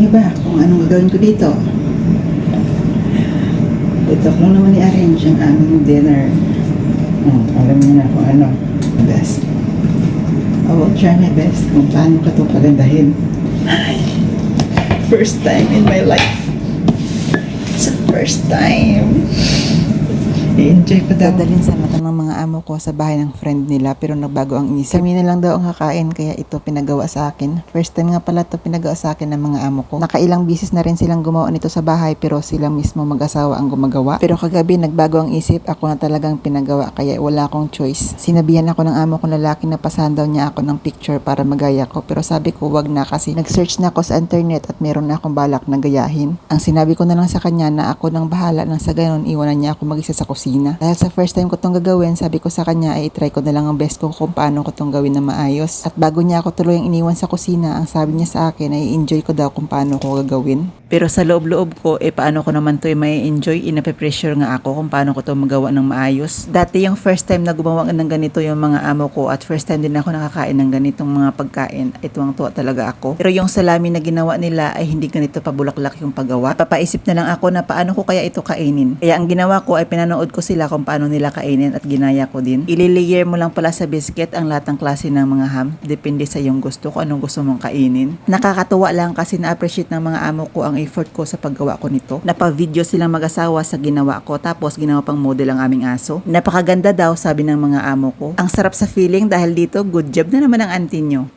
niyo ba kung anong gagawin ko dito? Ito ko naman i-arrange ang aming dinner. Alam niyo na kung ano. Best. I will try my best kung paano ka ito pagandahin. Ay, first time in my life. It's the first time. I-enjoy ko daw. Dadalhin sana ito ng mga amo ko sa bahay ng friend nila pero nagbago ang inisip. Kami na lang daw ang kakain kaya ito pinagawa sa akin. First time nga pala ito pinagawa sa akin ng mga amo ko. Nakailang bisis na rin silang gumawa nito sa bahay pero sila mismo mag-asawa ang gumagawa. Pero kagabi nagbago ang isip, ako na talagang pinagawa kaya wala akong choice. Sinabihan ako ng amo ko lalaki na pasahan daw niya ako ng picture para magaya ko pero sabi ko wag na kasi nag-search na ako sa internet at meron na akong balak na gayahin. Ang sinabi ko na lang sa kanya na ako nang bahala nang sa ganon iwanan niya ako mag-isa sa kusina. Dahil sa first time ko itong gagawin, sabi ko sa kanya ay try ko na lang ang best ko kung paano ko itong gawin na maayos. At bago niya ako tuluyang iniwan sa kusina, ang sabi niya sa akin ay enjoy ko daw kung paano ko gagawin. Pero sa loob-loob ko, paano ko naman ito may enjoy? Inape-pressure nga ako kung paano ko ito magawa ng maayos. Dati yung first time na gumawa ng ganito yung mga amo ko at first time din ako nakakain ng ganitong mga pagkain. Ituwang tuwa talaga ako. Pero yung salami na ginawa nila ay hindi ganito pabulaklak yung paggawa. Papaisip na lang ako na paano ko kaya ito kainin. Kaya ang ginawa ko ay pinanood ko sila kung paano nila kainin at ginaya ko din. Ililiyer mo lang pala sa biscuit ang lahat ng klase ng mga ham. Depende sa iyong gusto kung anong gusto mong kainin. Nakakatuwa lang kasi na-appreciate ng mga amo ko ang effort ko sa paggawa ko nito. Napa-video silang mag-asawa sa ginawa ko tapos ginawa pang model ang aming aso. Napakaganda daw sabi ng mga amo ko. Ang sarap sa feeling dahil dito good job na naman ang auntie nyo.